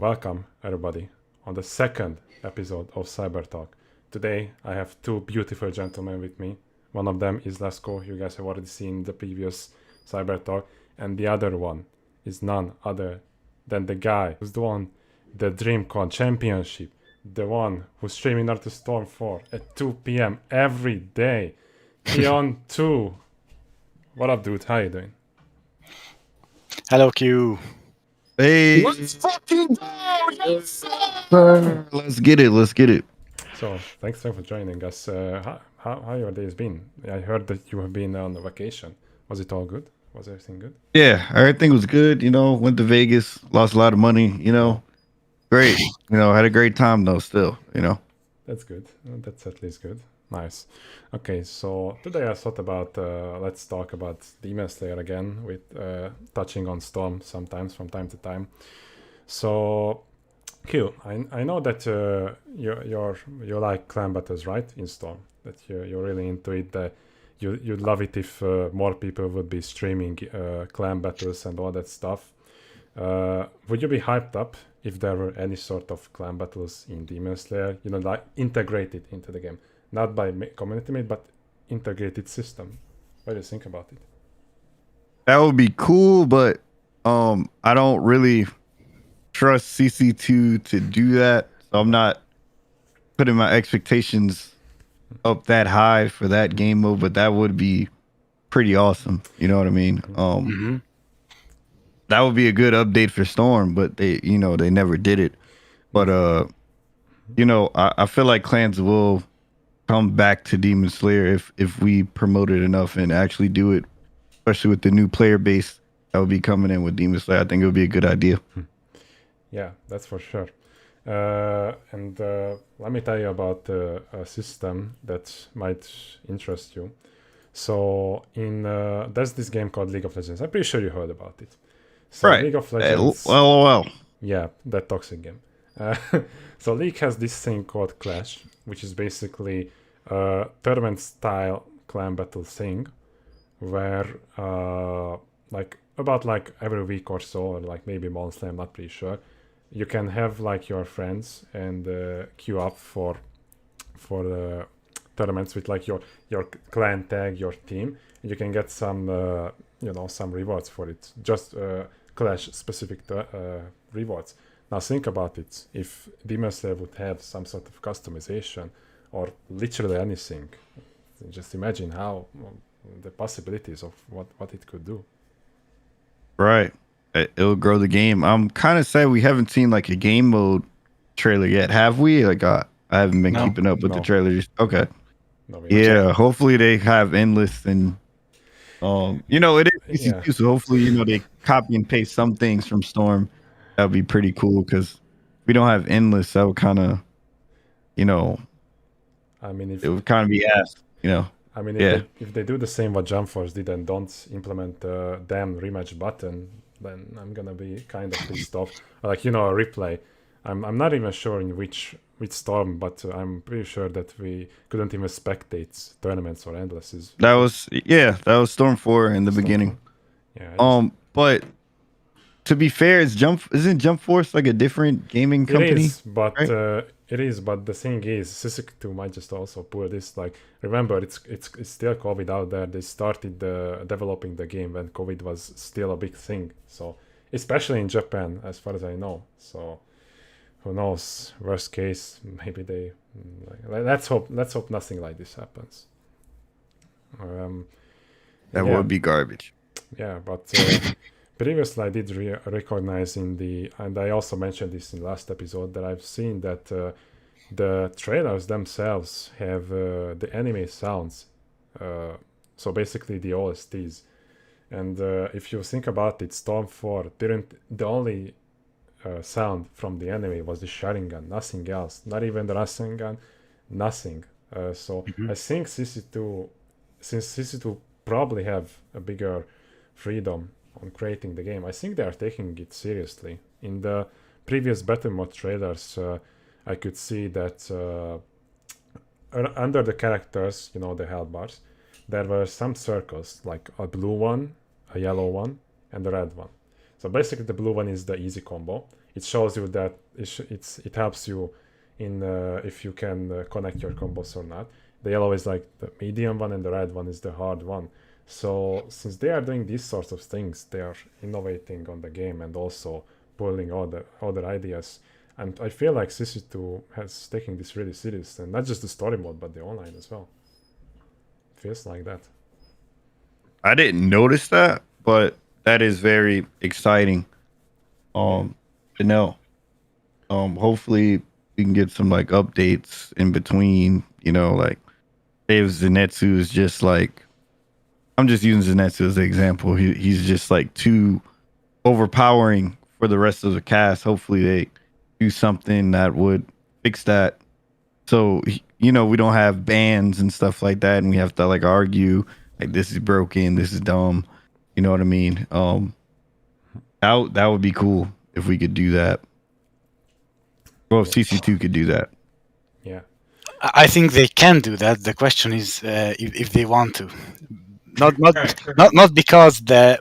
Welcome, everybody, on the second episode of Cybertalk. Today, I have two beautiful gentlemen with me. One of them is Leszko, you guys have already seen the previous Cybertalk, and the other one is none other than the guy who's won the DreamCon Championship, the one who's streaming Naruto Storm 4 at 2 p.m. every day, Quyon2. What up, dude? How you doing? Hello, Q. Hey, Let's fucking go! Yes, sir. Let's get it. So, thanks for joining us. How your days been? I heard that you have been on vacation. Was it all good? Was everything good? Yeah, everything was good. Went to Vegas, lost a lot of money. Great. Had a great time though. Still. That's good. That's at least good. Nice. Okay, so today I thought about let's talk about Demon Slayer again, with touching on Storm sometimes from time to time. So, Q, I know that you like clan battles, right? In Storm, that you're really into it. That you'd love it if more people would be streaming clan battles and all that stuff. Would you be hyped up if there were any sort of clan battles in Demon Slayer? Like integrated into the game. Not by community made, but integrated system. What do you think about it? That would be cool, but I don't really trust CC2 to do that. So I'm not putting my expectations up that high for that game mode, but that would be pretty awesome. You know what I mean? That would be a good update for Storm, but they never did it. But I feel like clans will come back to Demon Slayer if we promote it enough and actually do it, especially with the new player base that will be coming in with Demon Slayer. I think it would be a good idea. Yeah, that's for sure. And let me tell you about a system that might interest you. So there's this game called League of Legends. I'm pretty sure you heard about it. So Right. League of Legends. Well. Yeah, that toxic game. So League has this thing called Clash, which is basically a tournament style clan battle thing, where about every week or so, or like maybe monthly, I'm not pretty sure, you can have like your friends and queue up for the tournaments with like your clan tag, your team, and you can get some some rewards for it. Just Clash specific rewards. Now think about it. If Demon Slayer would have some sort of customization or literally anything, just imagine how the possibilities of what it could do. Right. It'll grow the game. I'm kind of sad we haven't seen like a game mode trailer yet. Have we? Like I haven't been keeping up with the trailers. Okay. No, Yeah. Hopefully they have endless and it is EC2, so hopefully they copy and paste some things from Storm. That would be pretty cool because we don't have endless. That would kind of, I mean, it would kind of be asked, I mean, if they do the same what Jump Force did and don't implement the damn rematch button, then I'm gonna be kind of pissed off. Like a replay. I'm not even sure in which Storm, but I'm pretty sure that we couldn't even spectate tournaments or endlesses. That was Storm 4 in the beginning. 4. Yeah. But to be fair, isn't Jump Force like a different gaming company? It is, but the thing is, CC2 might just also pull this. Like, remember, it's still COVID out there. They started developing the game when COVID was still a big thing. So, especially in Japan, as far as I know. So, who knows? Worst case, maybe they. Let's hope nothing like this happens. That would be garbage. Yeah, but previously I did recognize and I also mentioned this in last episode, that I've seen that the trailers themselves have the anime sounds. So basically the OSTs. And if you think about it, Storm 4 didn't. The only sound from the anime was the Sharingan, nothing else. Not even the Rasengan, nothing. So I think since CC2 probably have a bigger freedom on creating the game, I think they are taking it seriously. In the previous battle mode trailers, I could see that under the characters, the health bars, there were some circles, like a blue one, a yellow one, and a red one. So basically the blue one is the easy combo, it shows you that it helps you in if you can connect your combos or not. The yellow is like the medium one, and the red one is the hard one. So since they are doing these sorts of things, they are innovating on the game and also pulling other ideas. And I feel like CC2 has taken this really serious, and not just the story mode, but the online as well. Feels like that. I didn't notice that, but that is very exciting. To know. Hopefully we can get some like updates in between. You know, like if Zenitsu is just like, I'm just using Zenitsu as an example. He's just like too overpowering for the rest of the cast. Hopefully they do something that would fix that. So you know, we don't have bans and stuff like that, and we have to like argue like this is broken, this is dumb. You know what I mean? That would be cool if we could do that. Well, if CC2 could do that. Yeah. I think they can do that. The question is if they want to. Not because they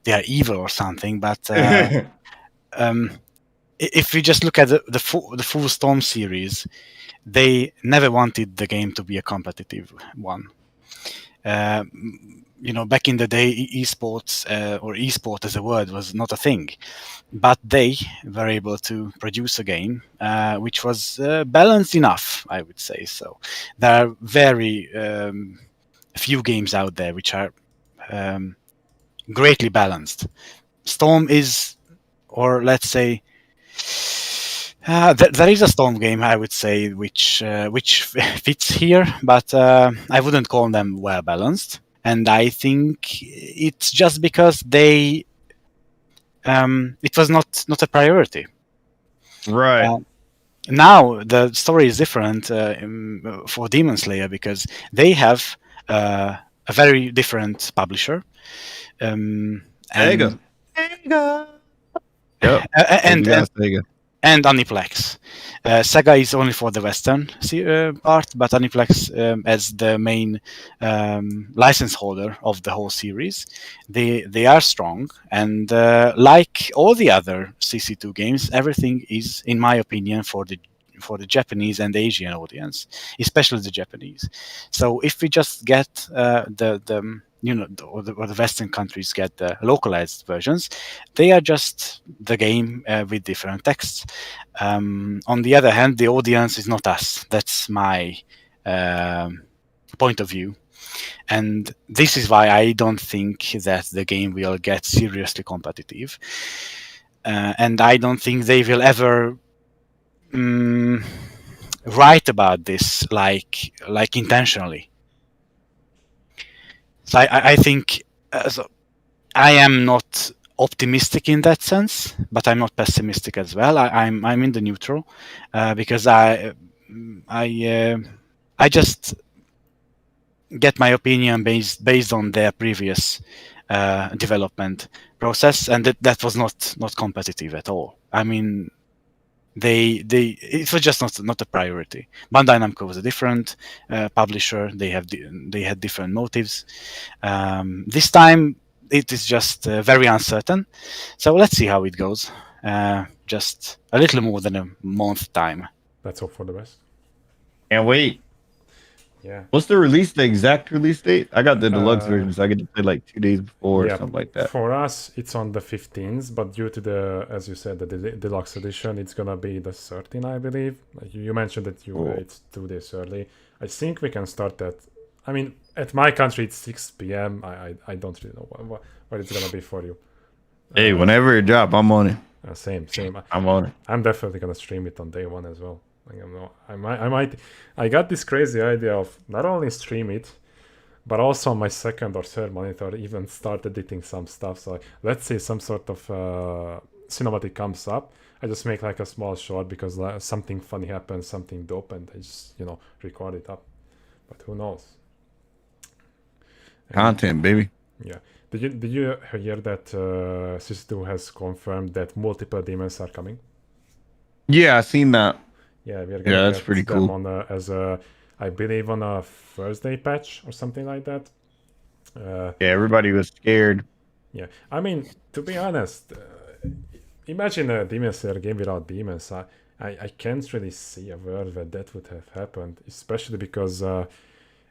are evil or something, but if we just look at the full Storm series, they never wanted the game to be a competitive one. You know, back in the day, eSports or esport as a word was not a thing, but they were able to produce a game which was balanced enough, I would say. So there are very few games out there which are greatly balanced. Storm is, or let's say, there is a Storm game, I would say, which fits here, but I wouldn't call them well balanced. And I think it's just because it was not a priority. Right. Now the story is different for Demon Slayer because they have a very different publisher. Sega. Yep. And Aniplex. Sega is only for the Western part, but Aniplex, as the main license holder of the whole series, they are strong. And like all the other CC2 games, everything is, in my opinion, for the Japanese and Asian audience, especially the Japanese. So if we just get the Western countries get the localized versions, they are just the game with different texts. On the other hand, the audience is not us. That's my point of view. And this is why I don't think that the game will get seriously competitive. And I don't think they will ever write about this like intentionally. So I think I am not optimistic in that sense, but I'm not pessimistic as well. I'm in the neutral because I just get my opinion based on their previous development process, and that was not competitive at all. I mean, it was just not a priority. Bandai Namco was a different publisher. They had different motives. This time it is just very uncertain. So let's see how it goes. Just a little more than a month time. Let's hope for the best. Can't wait. Yeah. What's the exact release date? I got the deluxe version, so I get to play like 2 days before or something like that. For us, it's on the 15th, but due to the, as you said, the deluxe edition, it's gonna be the 13th, I believe. You mentioned that it's 2 days early. I think we can start at. I mean, at my country, it's 6 p.m. I don't really know what it's gonna be for you. Hey, whenever it drop, I'm on it. Same. I'm on it. I'm definitely gonna stream it on day one as well. I got this crazy idea of not only stream it, but also on my second or third monitor even start editing some stuff. So let's say some sort of cinematic comes up, I just make like a small short because something funny happens, something dope, and I just record it up. But who knows? Content, baby. Yeah. Did you hear that CC2 has confirmed that multiple demons are coming? Yeah, I seen that. Yeah, we're gonna that's pretty cool. I believe on a Thursday patch or something like that. Yeah, everybody was scared. Yeah, I mean, to be honest, imagine a Demon Slayer game without demons. I can't really see a world where that would have happened, especially because in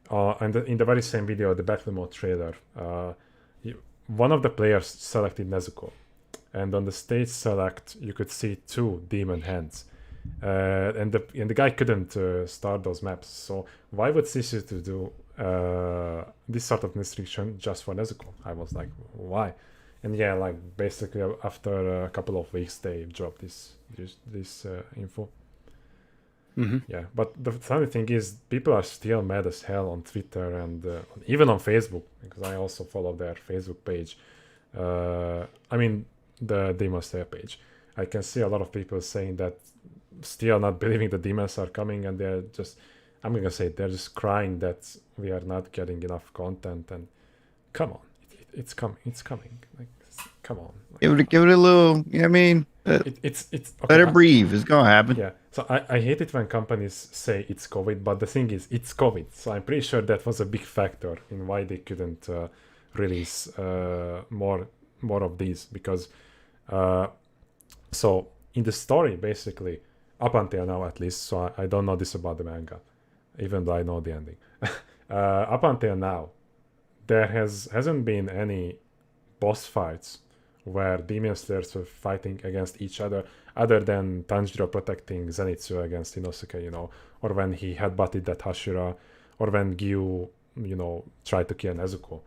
the very same video, the battle mode trailer, one of the players selected Nezuko, and on the stage select you could see 2 demon hands, and the guy couldn't start those maps. So why would CC2 do this sort of restriction just for Nezuko? I was like, why? And yeah, like basically after a couple of weeks they dropped this info. Yeah, but the funny thing is people are still mad as hell on Twitter and even on Facebook, because I also follow their Facebook page. I mean the Demon Slayer page. I can see a lot of people saying that still not believing the demons are coming, and they're just, I'm gonna say, they're just crying that we are not getting enough content. And come on, it's coming. Like, come on. Like, give it a little. You know what I mean? It's okay, let it breathe. It's gonna happen. Yeah. So I hate it when companies say it's COVID, but the thing is, it's COVID. So I'm pretty sure that was a big factor in why they couldn't release more of these, because so in the story, basically, up until now at least, so I don't know this about the manga, even though I know the ending. Up until now, there hasn't been any boss fights where Demon Slayers were fighting against each other than Tanjiro protecting Zenitsu against Inosuke, or when he headbutted that Hashira, or when Gyu, tried to kill Nezuko.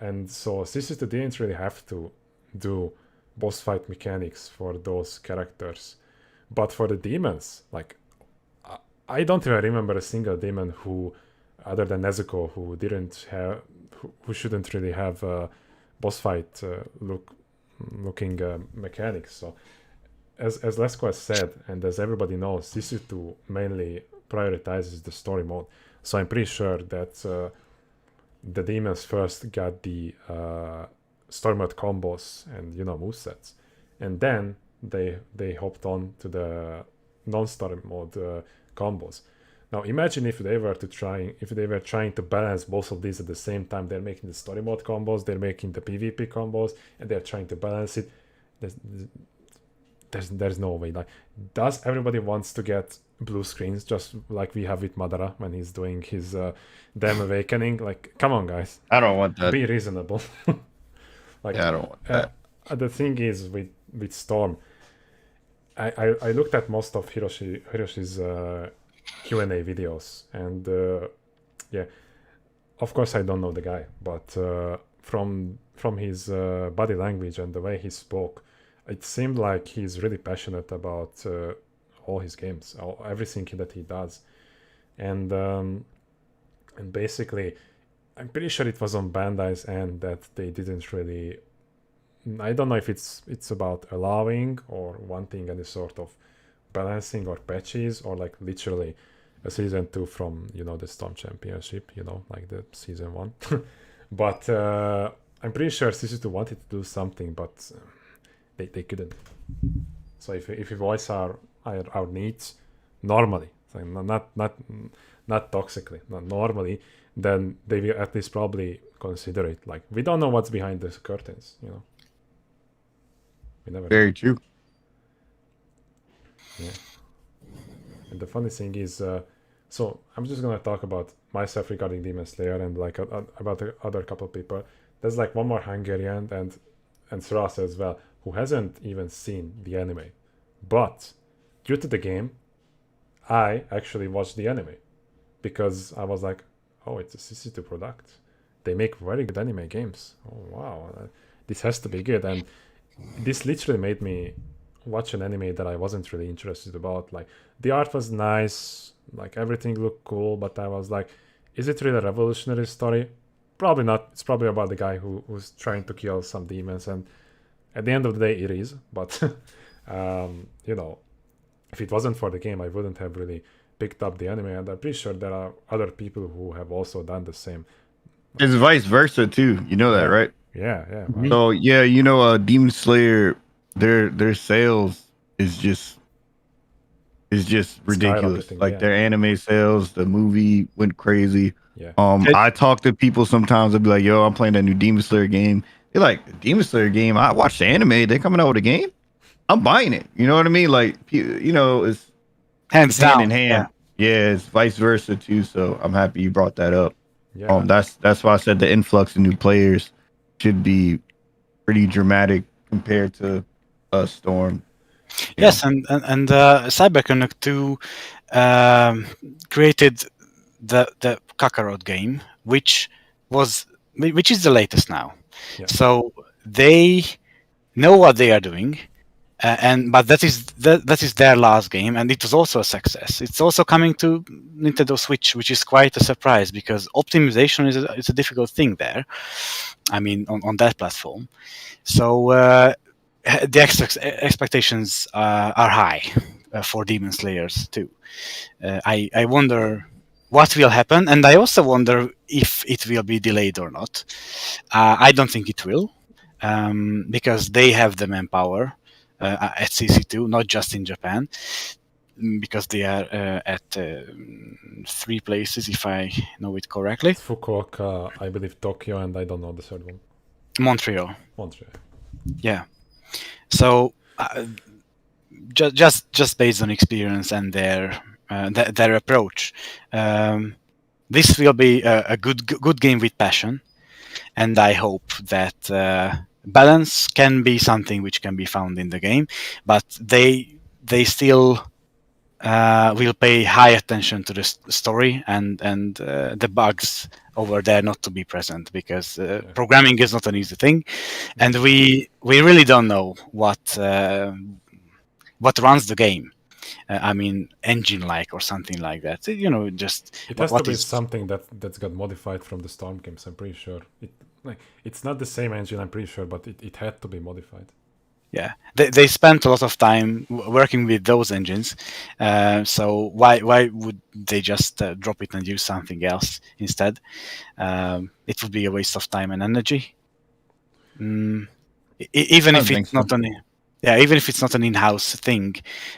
And so CC2 didn't really have to do boss fight mechanics for those characters. But for the demons, like, I don't even remember a single demon who, other than Nezuko, who shouldn't really have boss fight looking mechanics. So as Leszko has said, and as everybody knows, CC2 mainly prioritizes the story mode. So I'm pretty sure that the demons first got the story mode combos and movesets, and then they hopped on to the non-story mode combos. Now imagine if they were trying to balance both of these at the same time. They're making the story mode combos, they're making the PvP combos, and they're trying to balance it. There's no way. Like, does everybody wants to get blue screens just like we have with Madara when he's doing his Damn Awakening? Like, come on, guys. I don't want that. Be reasonable. Like, yeah, I don't want that. The thing is with Storm, I looked at most of Hiroshi's Q&A videos, and yeah, of course I don't know the guy, but from his body language and the way he spoke, it seemed like he's really passionate about all his games, everything that he does. And basically, I'm pretty sure it was on Bandai's end that they didn't really, I don't know if it's about allowing or wanting any sort of balancing or patches, or like literally a season 2 from the Storm Championship, like the season 1. But I'm pretty sure CC2 wanted to do something, but they couldn't. So if we voice our needs normally, like not toxically, not normally, then they will at least probably consider it. Like, we don't know what's behind the curtains, we never Very true. Yeah. And the funny thing is, so I'm just gonna talk about myself regarding Demon Slayer, and like about the other couple people. There's like one more Hungarian and Thras as well, who hasn't even seen the anime, but due to the game, I actually watched the anime because I was like, oh, it's a CC2 product. They make very good anime games. Oh wow, this has to be good. And this literally made me watch an anime that I wasn't really interested about. Like, the art was nice, like everything looked cool, but I was like, is it really a revolutionary story? Probably not. It's probably about the guy who's trying to kill some demons, and at the end of the day it is. But if it wasn't for the game, I wouldn't have really picked up the anime, and I'm pretty sure there are other people who have also done the same. It's vice versa too. You know that, right? Yeah. Mhm. So yeah, Demon Slayer, their sales is just ridiculous. Skyrocketing, Like yeah. their anime sales, the movie went crazy. Yeah. I talk to people sometimes. They'll be like, "Yo, I'm playing that new Demon Slayer game." They're like, "Demon Slayer game? I watched the anime. They're coming out with a game." I'm buying it. You know what I mean? Like, it's Hands hand down. in hand. Yeah, it's vice versa too. So I'm happy you brought that up. Yeah. That's why I said the influx of new players should be pretty dramatic compared to Storm. Yes, and Cyberpunk 2 created the Kakarot game, which is the latest now. Yeah. So they know what they are doing, but that is their last game, and it was also a success. It's also coming to Nintendo Switch, which is quite a surprise because optimization is a difficult thing there. I mean, on that platform. So the expectations are high for Demon Slayers too. I wonder what will happen, and I also wonder if it will be delayed or not. I don't think it will, because they have the manpower at CC2, not just in Japan, because they are at 3 places, if I know it correctly. Fukuoka, I believe Tokyo, and I don't know the third one. Montreal. Yeah. So just based on experience and their approach, this will be a good game with passion, and I hope that balance can be something which can be found in the game, but they still will pay high attention to the story and the bugs over there not to be present, because programming is not an easy thing, and we really don't know what runs the game. I mean, engine-like or something like that. Just it has to be something that's got modified from the Storm games. I'm pretty sure it's not the same engine. I'm pretty sure, but it had to be modified. Yeah, they spent a lot of time working with those engines, so why would they just drop it and use something else instead? It would be a waste of time and energy. Even if it's not even if it's not an in-house thing,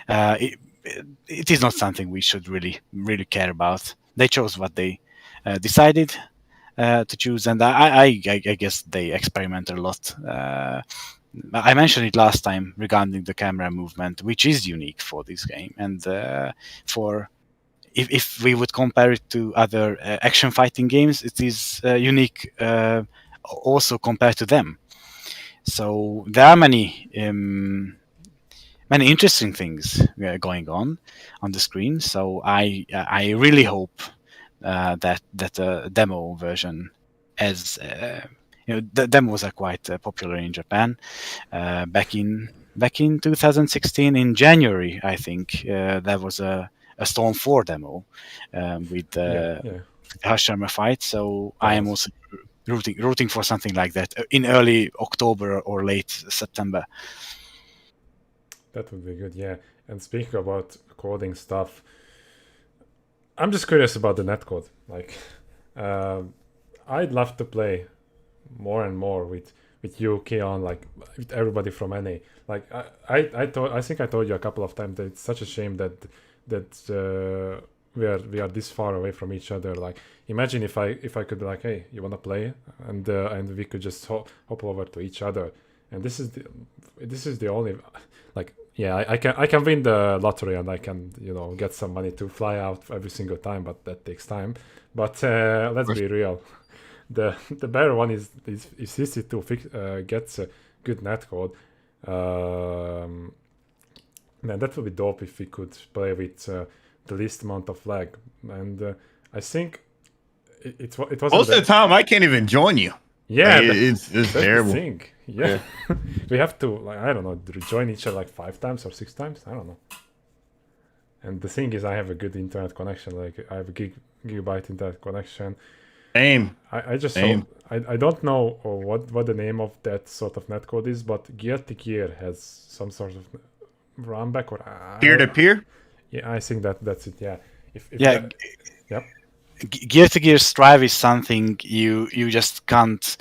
it is not something we should really care about. They chose what they decided to choose, and I guess they experiment a lot. I mentioned it last time regarding the camera movement, which is unique for this game, and for if we would compare it to other action fighting games, it is unique also compared to them. So there are many interesting things going on the screen. So I really hope that a demo version, as the demos are quite popular in Japan. Back in 2016 in January, I think there was a Storm 4 demo with the Hashirama fight. So I am also rooting for something like that in early October or late September. That would be good, yeah. And speaking about coding stuff, I'm just curious about the netcode. Like, I'd love to play more and more with you, Quyon, like with everybody from NA. Like I think I told you a couple of times that it's such a shame that we are this far away from each other. Like, imagine if I could be like, hey, you wanna play, and we could just hop over to each other. And this is the only, like, yeah, I can win the lottery and I can get some money to fly out every single time, but that takes time. But let's be real. The better one is CC2 gets a good netcode. Man, that would be dope if we could play with the least amount of lag. And I think it was most of the time I can't even join you. Yeah, like, it's terrible. The thing. Yeah, we have to, like, I don't know, rejoin each other like 5 times or 6 times. I don't know. And the thing is, I have a good internet connection. Like, I have a gigabyte internet connection. Same. I just I don't know what the name of that sort of netcode is, but Gear to Gear has some sort of runback or peer to peer. Yeah, I think that's it. Yeah. Yep. Gear to Gear Strive is something you just can't.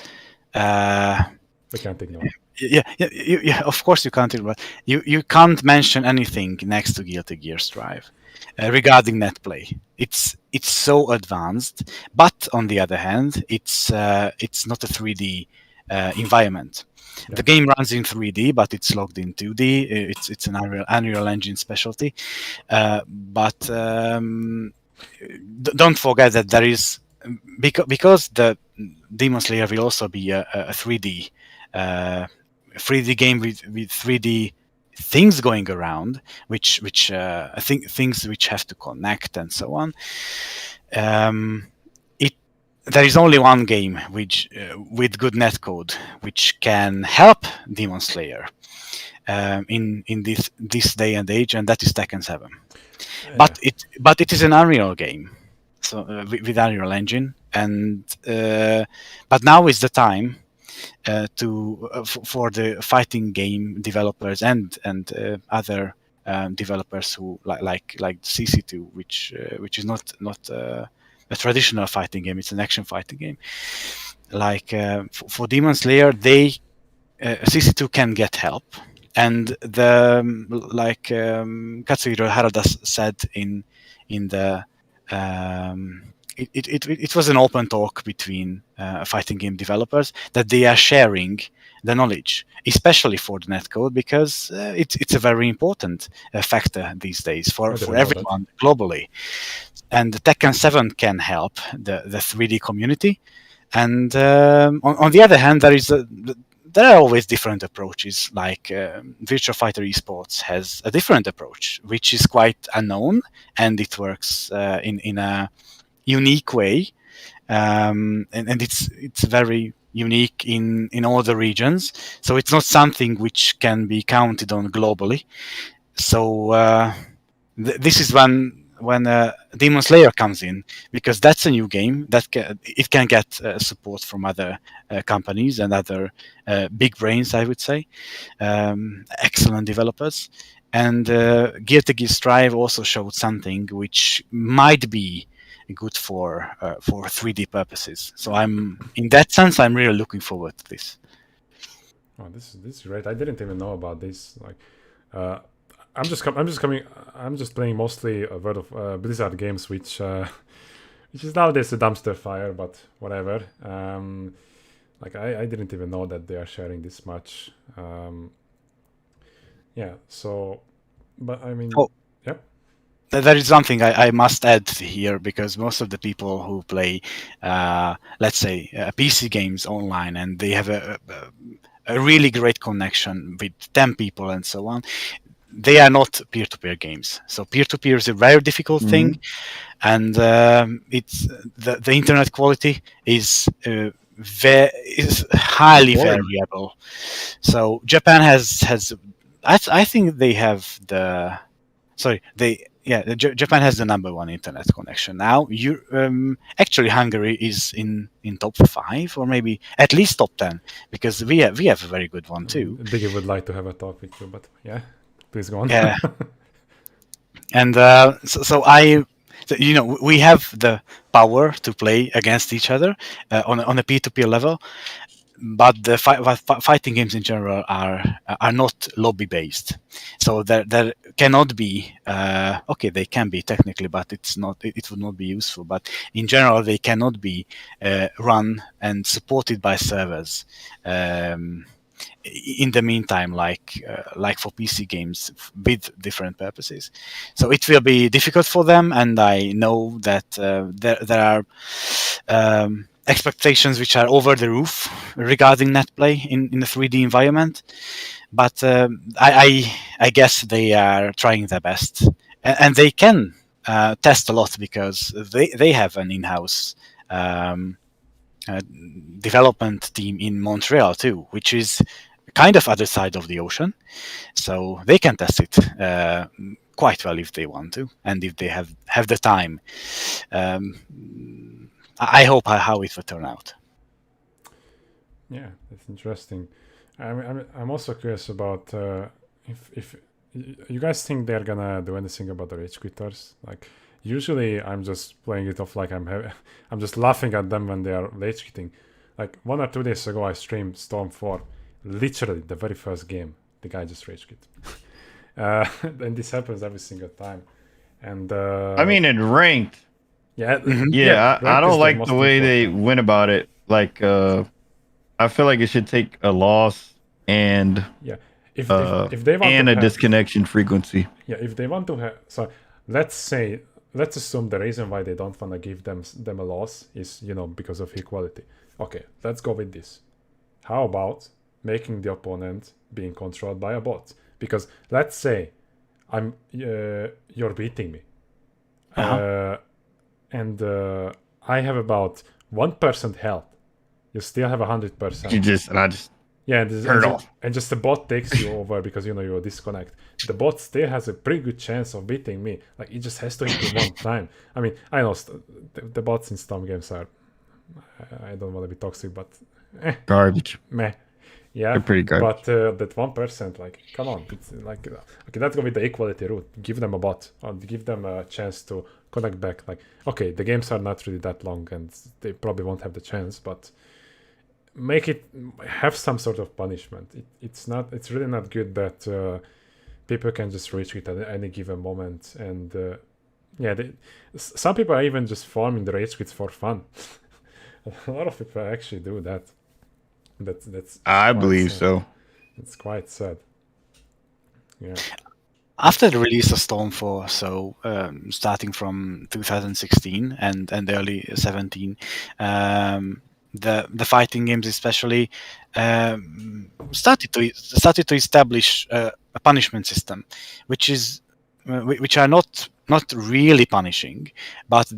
We can't ignore. Yeah. Of course you can't ignore. You can't mention anything next to Gear Strive regarding net play. It's so advanced, but on the other hand, it's not a 3D environment. Yeah. The game runs in 3D, but it's logged in 2D. It's an Unreal Engine specialty. But don't forget that there is, because the Demon Slayer will also be a 3D 3D game with 3D things going around, which I think things which have to connect and so on. There is only one game which with good netcode which can help Demon Slayer in this day and age, and that is Tekken 7. Yeah. But it is an Unreal game, so with Unreal Engine, and but now is the time for the fighting game developers and other developers who like CC2, which is not a traditional fighting game. It's an action fighting game. Like for Demon Slayer, CC2 can get help, and Katsuhiro Harada said in the it was an open talk between fighting game developers that they are sharing the knowledge, especially for the netcode, because it's a very important factor these days for everyone globally. And the Tekken 7 can help the 3D community. And on the other hand, there are always different approaches. Like Virtua Fighter eSports has a different approach, which is quite unknown, and it works in a unique way, and it's very unique in all the regions. So it's not something which can be counted on globally. So this is when Demon Slayer comes in, because that's a new game that it can get support from other companies and other big brains, I would say, excellent developers. And Guilty Gear Strive also showed something which might be good for 3D purposes. So in that sense, I'm really looking forward to this. Oh, this is great. I didn't even know about this. Like, I'm just playing mostly World of Blizzard games, which is nowadays a dumpster fire, but whatever. Like I didn't even know that they are sharing this much. Yeah. So, but I mean, yep. There is something I must add here, because most of the people who play, let's say, PC games online, and they have a really great connection with 10 people and so on, they are not peer-to-peer games. So peer-to-peer is a very difficult thing, and it's the internet quality is highly variable. So Japan has I think they have the Japan has the number one internet connection now. Actually, Hungary is in top 5, or maybe at least top 10, because we have a very good one too. Biggie would like to have a talk with you, but yeah, please go on. Yeah, and we have the power to play against each other on a peer-to-peer level. But the fighting games in general are not lobby based, so there cannot be they can be technically, but it would not be useful. But in general, they cannot be run and supported by servers in the meantime, like for PC games with different purposes. So it will be difficult for them, and I know that there are expectations which are over the roof regarding netplay in the 3D environment, but I guess they are trying their best, and they can test a lot, because they have an in-house development team in Montreal too, which is kind of other side of the ocean, so they can test it quite well if they want to, and if they have the time. I hope how it will turn out. Yeah, that's interesting. I'm also curious about if you guys think they're gonna do anything about the Ragequitters. Like, usually I'm just playing it off like I'm just laughing at them when they are rage quitting. Like 1 or 2 days ago, I streamed Storm 4. Literally, the very first game, the guy just rage quit. And this happens every single time. And I mean, in ranked. Yeah, I don't like the way they went about it. Like, I feel like it should take a loss and Yeah, if they want and to a have, disconnection frequency. yeah, if they want to have, so let's assume the reason why they don't want to give them a loss is, you know, because of equality. Okay, let's go with this. How about making the opponent being controlled by a bot? Because let's say you're beating me, and I have about 1% health. You still have 100%. I just Yeah, turn it off. and just the bot takes you over because, you know, you disconnect. The bot still has a pretty good chance of beating me. Like, it just has to hit me one time. I mean, I know the bots in Storm games are, I don't want to be toxic, but Garbage. meh. Yeah, They're pretty garbage. but that 1%, like, come on, it's like, okay, let's go with the equality route. Give them a bot, or give them a chance to connect back. Like, okay, the games are not really that long, and they probably won't have the chance, but have some sort of punishment. It's really not good that people can just reach it at any given moment, and some people are even just farming the rage quits for fun. A lot of people actually do that. That's I quite believe sad. so. It's quite sad. Yeah. After the release of Stormfall, so starting from 2016 and early 17, the fighting games especially started to establish a punishment system, which are not really punishing, but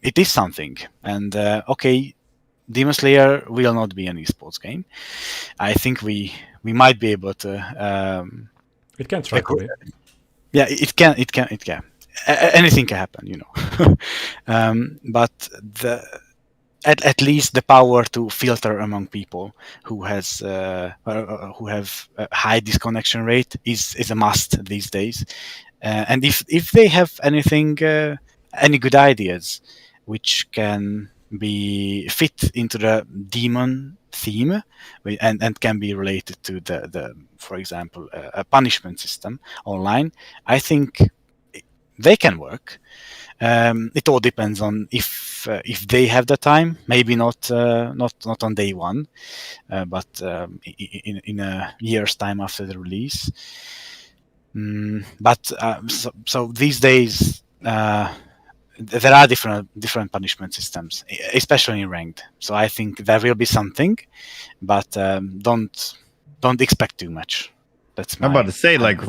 it is something. And okay, Demon Slayer will not be an esports game. I think we might be able to. It can try to be. Yeah, it can. Anything can happen, you know. But at least the power to filter among people who have a high disconnection rate is a must these days. And if they have any good ideas which can be fit into the demon theme and can be related to the for example a punishment system online, I think they can work. It all depends on if they have the time. Maybe not on day one, but in a year's time after the release. But so these days there are different punishment systems, especially in ranked. So I think there will be something, but don't expect too much. That's I'm about to say, like,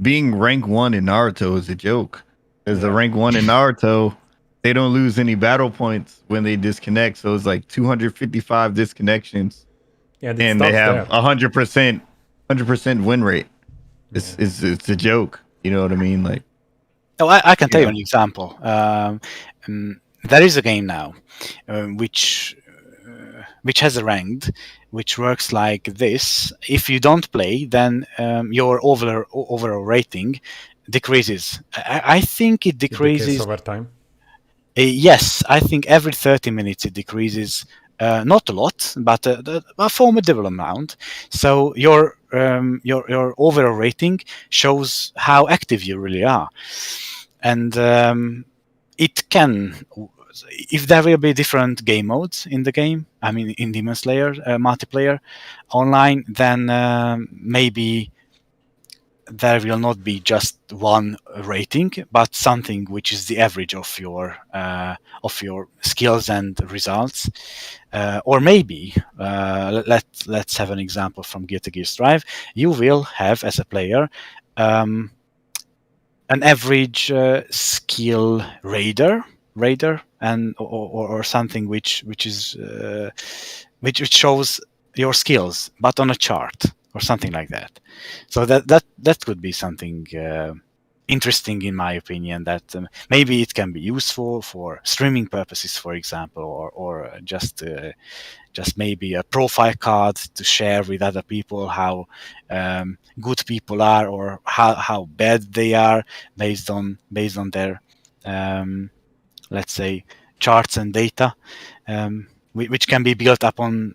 being rank 1 in Naruto is a joke. Because the rank 1 in Naruto, they don't lose any battle points when they disconnect. So it's like 255 disconnections. Yeah, and they have 100% win rate. It's a joke. You know what I mean? Like, oh, I can tell you an example. There is a game now which has a ranked, which works like this. If you don't play, then your overall rating decreases. I think it decreases over time. Yes, I think every 30 minutes it decreases. Not a lot, but a formidable amount. So your overall rating shows how active you really are, and it can. If there will be different game modes in the game, I mean in Demon Slayer multiplayer online, then maybe there will not be just one rating, but something which is the average of your skills and results. Or maybe let's have an example from Gear to Gear Strive. You will have as a player an average skill radar and or something which shows your skills, but on a chart or something like that. So that could be something interesting in my opinion. That maybe it can be useful for streaming purposes, for example, or just maybe a profile card to share with other people how good people are or how bad they are based on their let's say charts and data, which can be built upon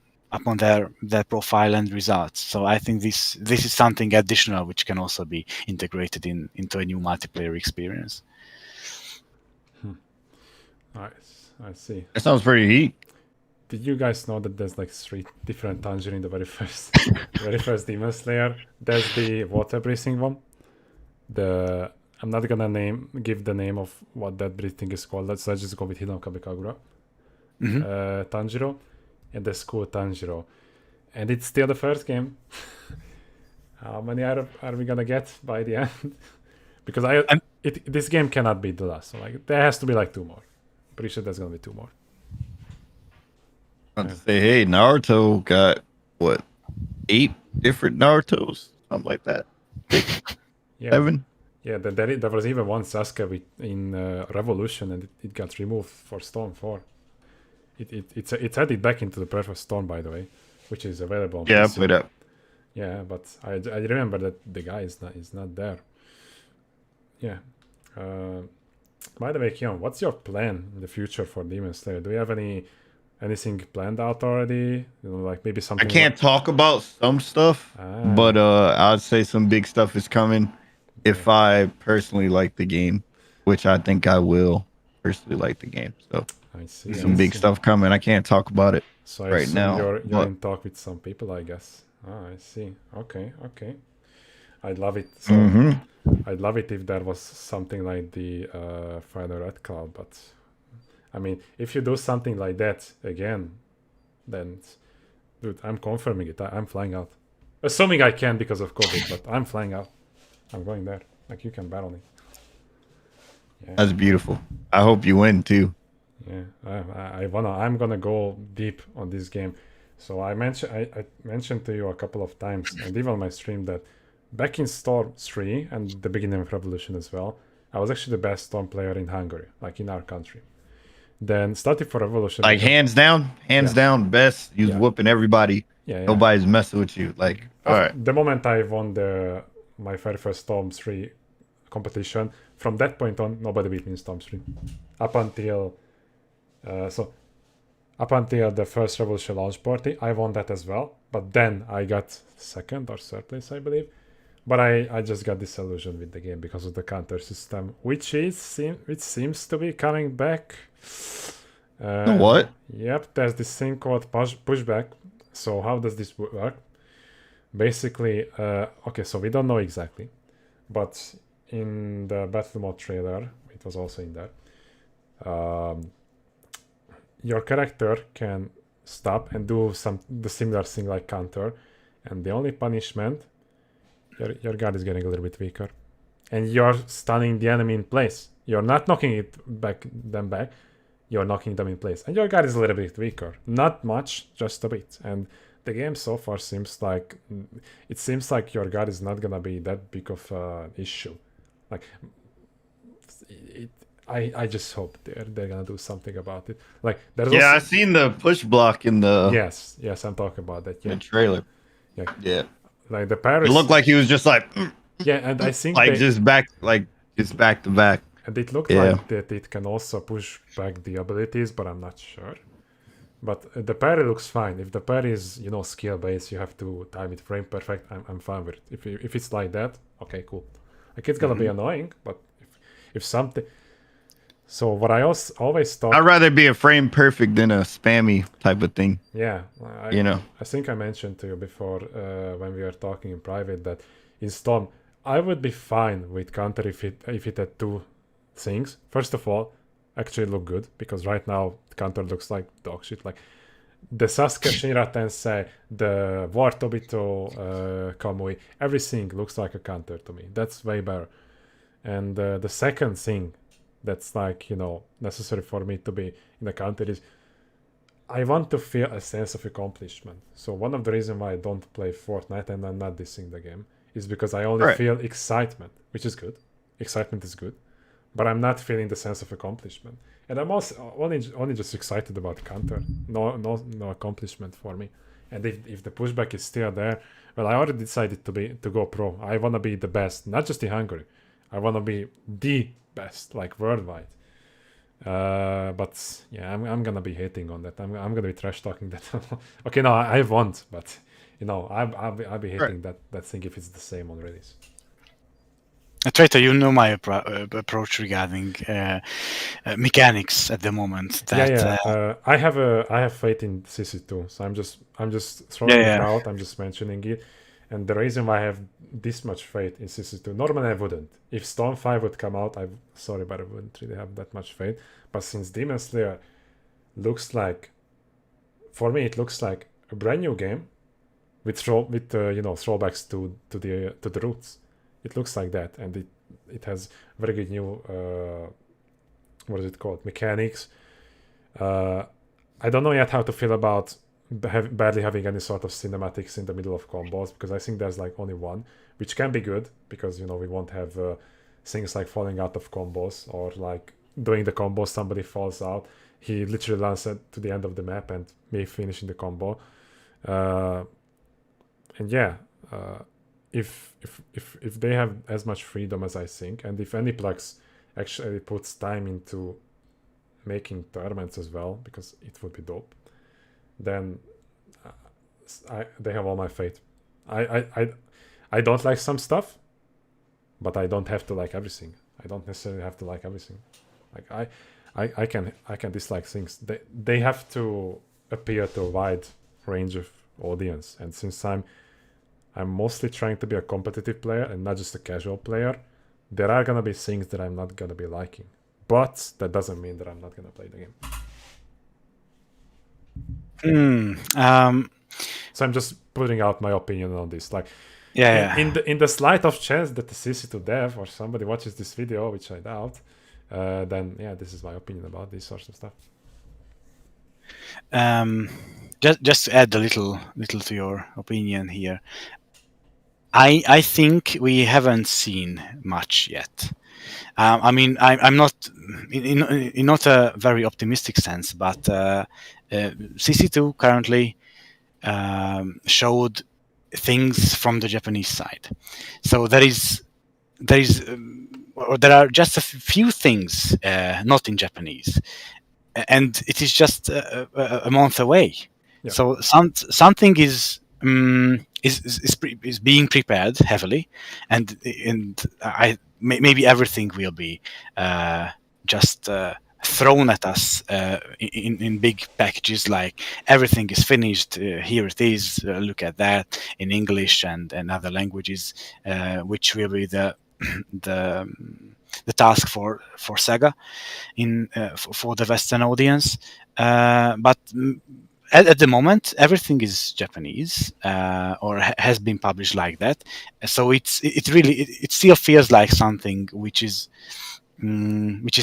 their profile and results. So I think this is something additional which can also be integrated into a new multiplayer experience. Nice, I see. That sounds pretty neat. did you guys know that there's like 3 different Tanjiro in the very first Demon Slayer? There's the water breathing one. I'm not gonna give the name of what that breathing is called. Let's just go with Hinokami Kagura. Tanjiro, and the school Tanjiro, and it's still the first game. How many are we gonna get by the end? Because this game cannot be the last. So like there has to be like 2 more. Pretty sure there's gonna be 2 more. I'd say, hey, Naruto got what 8 different Narutos, something like that. 7. Yeah, there was even one Sasuke in Revolution, and it got removed for Storm 4. It's added back into the Perfect Storm, by the way, which is available. Yeah, I played that. Yeah, but I remember that the guy is not there. Yeah. By the way, Quyon, what's your plan in the future for Demon Slayer? Do you have anything planned out already? Like maybe something. I can't talk about some stuff, but I'd say some big stuff is coming. If I personally like the game, which I think I will personally like the game, so I see. Some big stuff coming. I can't talk about it right now. You're in talk with some people, I guess. I see. Okay. I'd love it. So I'd love it if there was something like the Final Red Cloud, but I mean, if you do something like that again, then, dude, I'm confirming it. I'm flying out. Assuming I can because of COVID, but I'm flying out. I'm going there. Like, you can battle me. Yeah. That's beautiful. I hope you win too. Yeah, I'm gonna go deep on this game. So I mentioned to you a couple of times, and even on my stream, that back in Storm 3 and the beginning of Revolution as well, I was actually the best Storm player in Hungary, like in our country. Then started for Revolution. Like hands down, best. You was whooping everybody. Yeah. Nobody's messing with you. Like, all right. The moment I won my very first Storm 3 competition, from that point on, nobody beat me in Storm 3. Up until the first Revolution launch party, I won that as well. But then I got 2nd or 3rd place, I believe. But I just got disillusioned with the game because of the counter system, which seems to be coming back. What? Yep, there's this thing called pushback. So how does this work? Basically, okay, so we don't know exactly, but in the battle mode trailer, it was also in there. Your character can stop and do the similar thing like counter, and the only punishment, your guard is getting a little bit weaker, and you're stunning the enemy in place. You're not knocking them back. You're knocking them in place, and your guard is a little bit weaker. Not much, just a bit. And the game so far seems like your guard is not gonna be that big of an issue. Like, I just hope they're gonna do something about it. Like, there's I seen the push block in the yes, I'm talking about that. Yeah, the trailer. Yeah. Like the Paris. It looked like he was just like yeah, and I think like just back to back. And it looked like that it can also push back the abilities, but I'm not sure. But the parry looks fine. If the parry is, skill based, you have to time it frame perfect. I'm fine with it. If it's like that, okay, cool. Like, it's gonna be annoying, but if something. So what I always thought. I'd rather be a frame perfect than a spammy type of thing. Yeah, I think I mentioned to you before when we were talking in private that in Storm I would be fine with counter if it had 2 things. First of all, actually look good, because right now counter looks like dog shit. Like the Sasuke Shinra Tensei, the War Tobito Kamui, everything looks like a counter to me. That's way better. And the second thing that's like, necessary for me to be in a counter is I want to feel a sense of accomplishment. So one of the reasons why I don't play Fortnite and I'm not dissing the game is because I only feel excitement, which is good. Excitement is good. But I'm not feeling the sense of accomplishment. And I'm also only just excited about counter. No accomplishment for me. And if the pushback is still there, well, I already decided to go pro. I want to be the best, not just in Hungary. I want to be the best, like worldwide. But yeah, I'm gonna be hating on that. I'm gonna be trash talking that. Okay, no, I won't, but I'll be hating that thing if it's the same on release. Traitor, you know my approach regarding mechanics at the moment. That, I have faith in CC2, so I'm just throwing it out. I'm just mentioning it, and the reason why I have this much faith in CC2. Normally I wouldn't. If Storm 5 would come out, I'm sorry, but I wouldn't really have that much faith. But since Demon Slayer looks like, for me, it looks like a brand new game with throwbacks to the roots. It looks like that, and it has very good new what is it called, mechanics. I don't know yet how to feel about barely having any sort of cinematics in the middle of combos, because I think there's like only one, which can be good because we won't have things like falling out of combos or like doing the combo, somebody falls out, he literally lands to the end of the map and me finishing the combo. And yeah, if they have as much freedom as I think, and if Aniplex actually puts time into making tournaments as well, because it would be dope, then they have all my faith. I don't like some stuff, but I don't have to like everything. I don't necessarily have to like everything. Like I can dislike things. They have to appeal to a wide range of audience, and since I'm mostly trying to be a competitive player and not just a casual player, there are gonna be things that I'm not gonna be liking, but that doesn't mean that I'm not gonna play the game. So I'm just putting out my opinion on this. Like, in the slight of chance that the CC2 dev or somebody watches this video, which I doubt, then yeah, this is my opinion about this sort of stuff. Just to add a little to your opinion here, I think we haven't seen much yet. I mean, I'm not in not a very optimistic sense, but CC2 currently showed things from the Japanese side. So there are just a few things not in Japanese, and it is just a month away. Yeah. So something is being prepared heavily, and maybe everything will be just thrown at us in big packages, like everything is finished, here it is, look at that, in English and other languages, which will be the task for Sega for the Western audience, but at the moment everything is Japanese, or has been published like that, so it still feels like something which is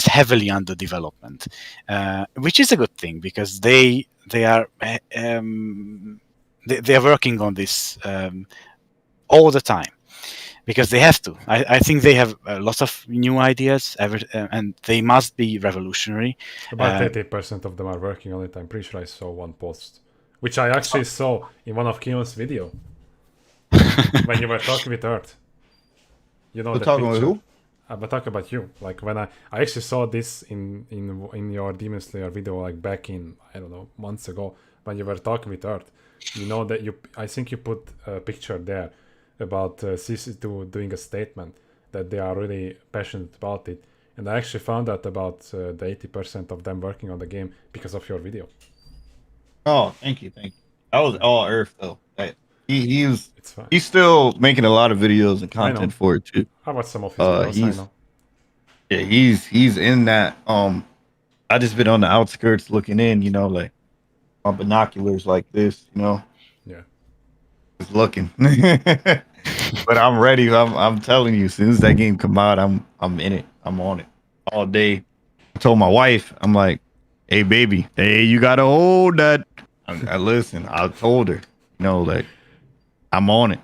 heavily under development, which is a good thing, because they are working on this all the time, because they have to. I think they have lots of new ideas, and they must be revolutionary. About 80% of them are working on it. I'm pretty sure I saw one post, which I actually saw in one of Quion's video when you were talking with Earth. You know, the talking with who? But talk about you. Like when I actually saw this in your Demon Slayer video, like back in, I don't know, months ago, when you were talking with Earth. You know that I think you put a picture there about CC2 doing a statement that they are really passionate about it, and I actually found out about the 80% of them working on the game because of your video. Oh, thank you. That was all Earth though. He's still making a lot of videos and content for it too. How about some of his videos? I know. Yeah, he's in that. I just been on the outskirts looking in, like on binoculars like this, Yeah. Just looking. But I'm ready. I'm telling you, as soon as that game come out, I'm in it. I'm on it all day. I told my wife, I'm like, hey baby, hey, you gotta hold that. I listen. I told her, like, I'm on it.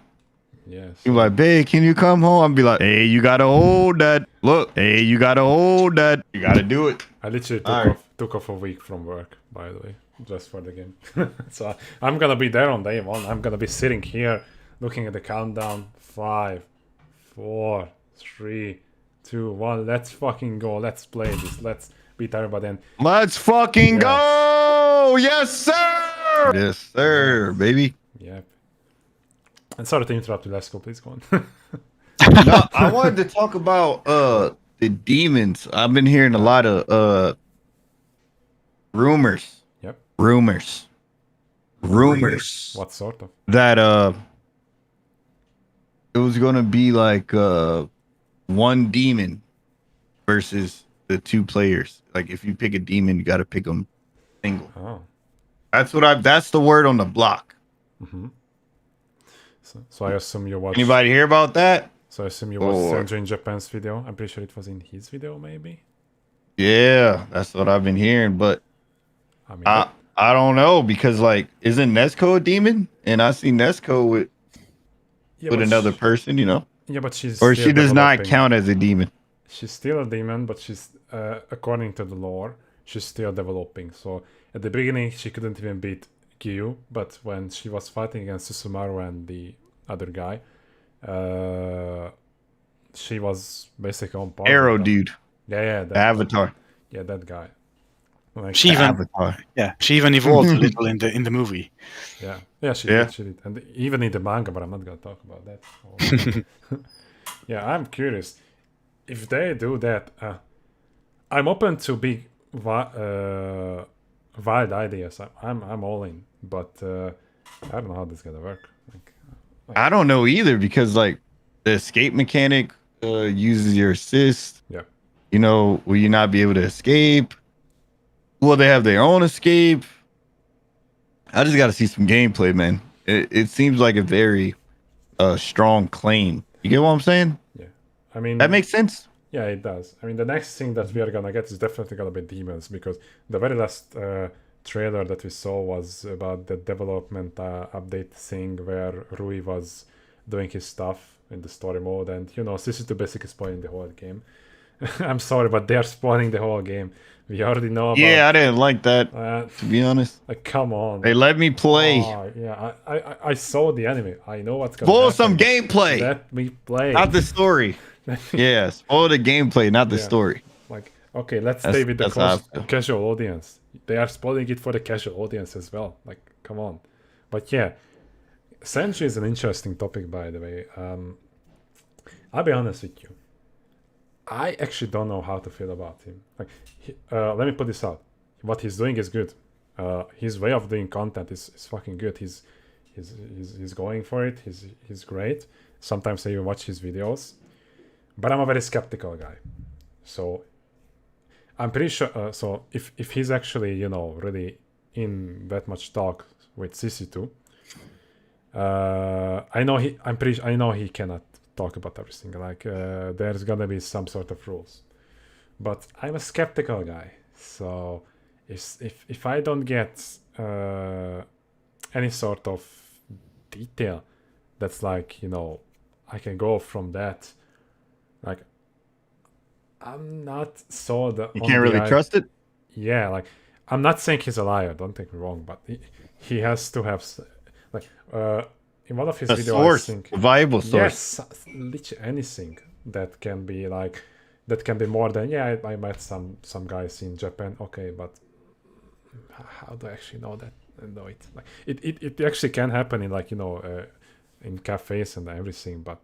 Yes. You're like, babe, can you come home? I'd be like, hey, you gotta hold that. Look, hey, you gotta hold that. You gotta do it. I literally took off a week from work, by the way, just for the game. So I'm gonna be there on day one. I'm gonna be sitting here looking at the countdown. 5, 4, 3, 2, 1. Let's fucking go. Let's play this. Let's beat everybody. And let's fucking go. Yes, sir. Yes, sir, baby. Yep. And sorry to interrupt you, Leszko. Please go on. No, I wanted to talk about the demons. I've been hearing a lot of rumors. Yep. Rumors. What sort of? That it was gonna be like one demon versus the two players. Like if you pick a demon, you gotta pick them single. Oh. That's the word on the block. Mm-hmm. So I assume you watched. Anybody hear about that? So I assume you watched Senju In Japan's video. I'm pretty sure it was in his video, maybe. Yeah, that's what I've been hearing, but I mean, I don't know because like isn't Nesco a demon? And I see Nesco with another person, you know. Yeah, but she's or still she does not developing. count as a demon. She's still a demon, but she's according to the lore, she's still developing. So at the beginning, she couldn't even beat Kyu, but when she was fighting against Susumaru and the other guy, she was basically on par. Arrow dude. Yeah, the Avatar. Yeah, that guy. Like, She even evolved a little in the movie. Yeah, she did, and even in the manga. But I'm not gonna talk about that. Yeah, I'm curious if they do that. I'm open to big wild ideas. I'm all in, but I don't know how this is gonna work. I don't know either because like the escape mechanic uses your assist. Yeah. You know, will you not be able to escape? Will they have their own escape? I just got to see some gameplay, man. It seems like a very strong claim. You get what I'm saying? Yeah. I mean, that makes sense. Yeah, it does. I mean, the next thing that we are gonna get is definitely gonna be demons because the very last trailer that we saw was about the development update thing where Rui was doing his stuff in the story mode, and you know, this is basically spoiling the whole game. I'm sorry, but they are spoiling the whole game. We already know about. Yeah, I didn't like that. To be honest, like, come on. They let me play. Oh, yeah, I saw the anime. I know what's gonna Spoil happen. some gameplay. Let me play. Not the story. Yeah, spoil the gameplay, not the story. Like, okay, let's stay with the casual audience. They are spoiling it for the casual audience as well. Like, come on. But yeah, Senju is an interesting topic, by the way. I'll be honest with you. I actually don't know how to feel about him. Like, let me put this out. What he's doing is good. His way of doing content is fucking good. He's going for it. He's great. Sometimes I even watch his videos. But I'm a very skeptical guy. So I'm pretty sure. So if he's actually, you know, really in that much talk with CC2, I know he cannot talk about everything. Like there's gonna be some sort of rules. But I'm a skeptical guy. So if I don't get any sort of detail that's like, you know, I can go from that. Like, I'm not so the. You can't really trust it? Yeah, like, I'm not saying he's a liar, don't take me wrong, but he has to have, like, in one of his videos, source, I think. A viable source. Yes, literally anything that can be, like, that can be more than, yeah, I met some guys in Japan, okay, but how do I actually know that? Know it. Like, it actually can happen in, like, you know, in cafes and everything, but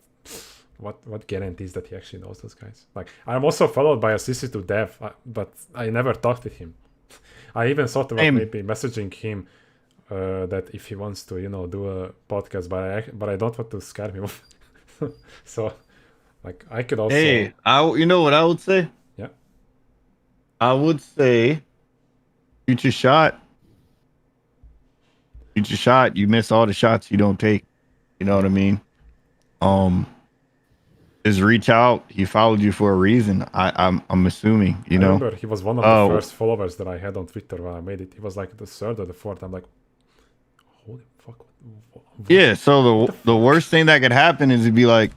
what guarantees that he actually knows those guys? Like, I'm also followed by a CC2 dev, but I never talked to him. I even thought about maybe messaging him that if he wants to, you know, do a podcast, but I don't want to scare him. So, like, I could also. Hey, you know what I would say? Yeah. I would say, future shot. You miss all the shots you don't take. You know what I mean? Just reach out. He followed you for a reason. I'm assuming, you know. Remember, he was one of the first followers that I had on Twitter when I made it. He was like the third or the fourth. I'm like, holy fuck. Yeah, so the worst thing that could happen is to be like,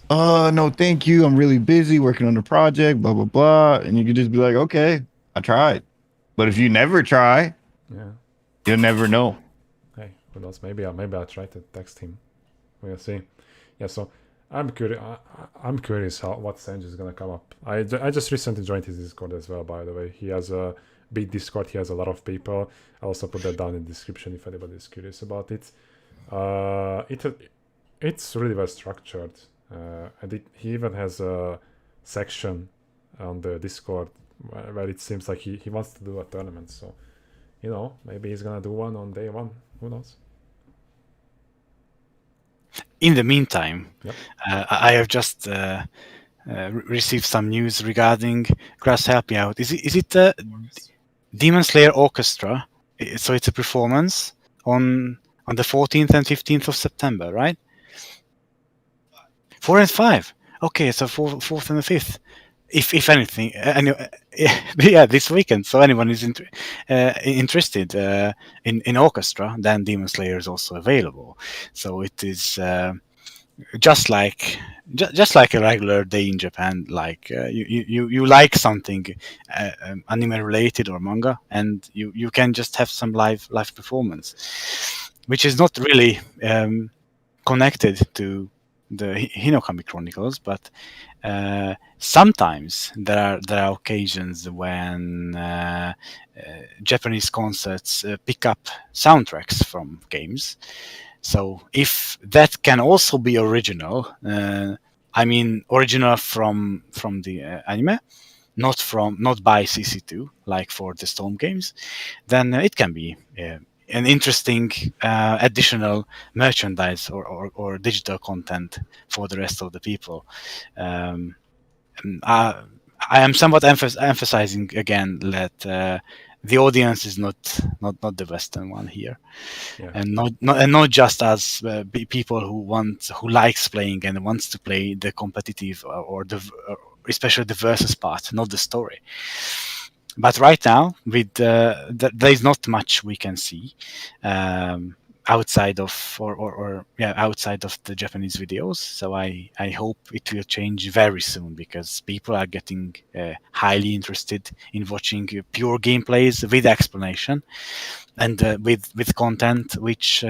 no, thank you. I'm really busy working on the project, blah, blah, blah. And you could just be like, okay, I tried. But if you never try, you'll never know. Hey, who knows? Maybe I'll try to text him. We'll see. Yeah, so I'm curious. I'm curious what Senju is gonna come up. I just recently joined his Discord as well. By the way, he has a big Discord. He has a lot of people. I'll also put that down in the description if anybody is curious about it. It's really well structured. He even has a section on the Discord where it seems like he wants to do a tournament. So, maybe he's gonna do one on day one. Who knows? In the meantime, Yep. I have just received some news regarding Grass. Help me out. Is it Demon Slayer Orchestra? So it's a performance on the 14th and 15th of September, right? 4 and 5. Okay, so 4th and the 5th. If anything, this weekend. So anyone is interested in Orchestra, then Demon Slayer is also available. So it is just like a regular day in Japan. Like you like something anime related or manga, and you can just have some live performance, which is not really connected to the Hinokami Chronicles, but sometimes there are occasions when Japanese concerts pick up soundtracks from games. So if that can also be original, original from the anime, not by CC2 like for the Storm games, then it can be an interesting additional merchandise or digital content for the rest of the people. I am somewhat emphasizing again that the audience is not the Western one here, and not just as people who likes playing and wants to play the competitive or especially the versus part, not the story. But right now, with there is not much we can see outside of outside of the Japanese videos. So I hope it will change very soon, because people are getting highly interested in watching pure gameplays with explanation and with content which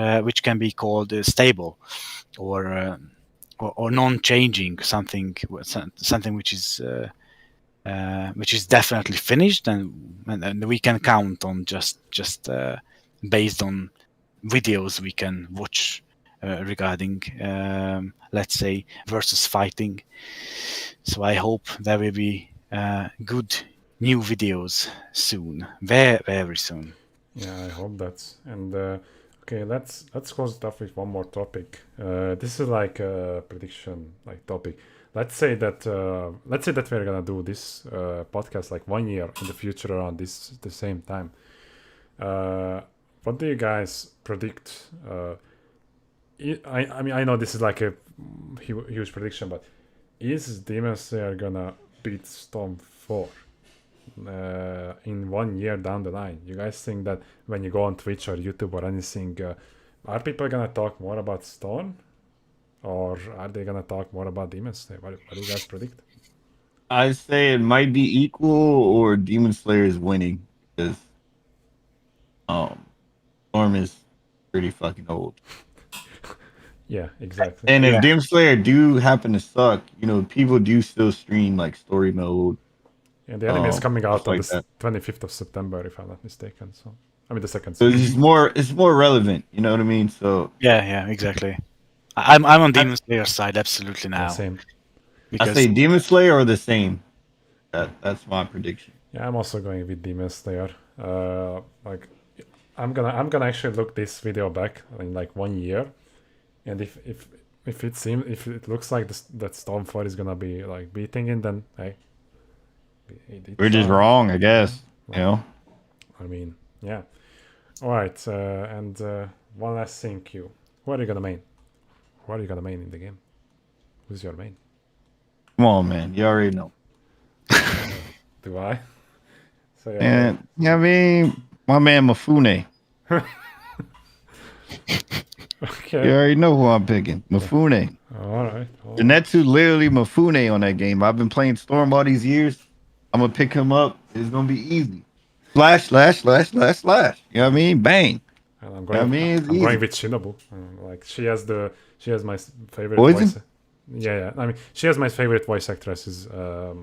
can be called stable or non-changing, something which is definitely finished and we can count on just based on videos we can watch regarding let's say versus fighting. So I hope there will be good new videos soon, very soon. Yeah, I hope that's. And okay, let's close it off with one more topic. This is like a prediction topic. Let's say that we're gonna do this podcast like 1 year in the future around the same time. What do you guys predict? I know this is like a huge prediction, but is Demon Slayer gonna beat Storm 4 in 1 year down the line? You guys think that when you go on Twitch or YouTube or anything, are people gonna talk more about Storm, or are they gonna talk more about Demon Slayer? What do you guys predict? I say it might be equal, or Demon Slayer is winning, because Storm is pretty fucking old. Yeah, exactly. And if Demon Slayer do happen to suck, people do still stream like story mode. And the anime is coming out on like the 25th of September, if I'm not mistaken. So the second. So it's more relevant. You know what I mean? So yeah, exactly. I'm on Demon Slayer side absolutely now. Yeah, same. Because I say Demon Slayer are the same. That's my prediction. Yeah, I'm also going with Demon Slayer. I'm gonna actually look this video back in like 1 year, and if it looks like that Storm 4 is gonna be like beating it, then hey, we're just wrong, I guess. I mean, yeah. All right, and one last thing, Q. Who are you gonna main? Who are you gonna main in the game? Who's your main? Come on, man. You already know. Do I? So yeah. I mean, my man Mifune. Okay. You already know who I'm picking. Mifune. All right. The Netsu literally Mifune on that game. I've been playing Storm all these years. I'm gonna pick him up. It's gonna be easy. Slash. You know what I mean? Bang. And I'm going with Shinobu. She has my favorite Poison? voice. Yeah. I mean, she has my favorite voice actresses. Oh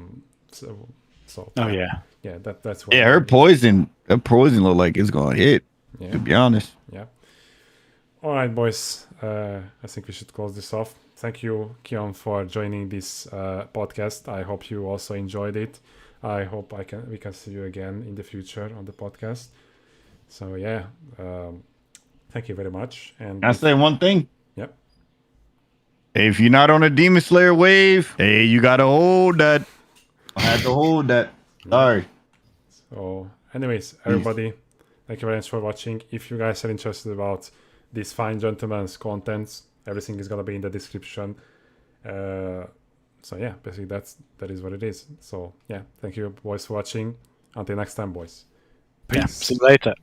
yeah. Yeah, that's what. Yeah, her poison look like it's gonna hit. Yeah. To be honest. Yeah. All right, boys. I think we should close this off. thank you, Quyon, for joining this podcast. I hope you also enjoyed it. I hope we can see you again in the future on the podcast. So yeah, thank you very much. And I say one thing. Yep. If you're not on a Demon Slayer wave, hey, you gotta hold that. I had to hold that. Sorry. So, anyways, everybody, thank you very much for watching. If you guys are interested about this fine gentleman's contents, everything is gonna be in the description. So yeah, basically that is what it is. So yeah, thank you boys for watching. Until next time, boys. Peace. Yeah, see you later.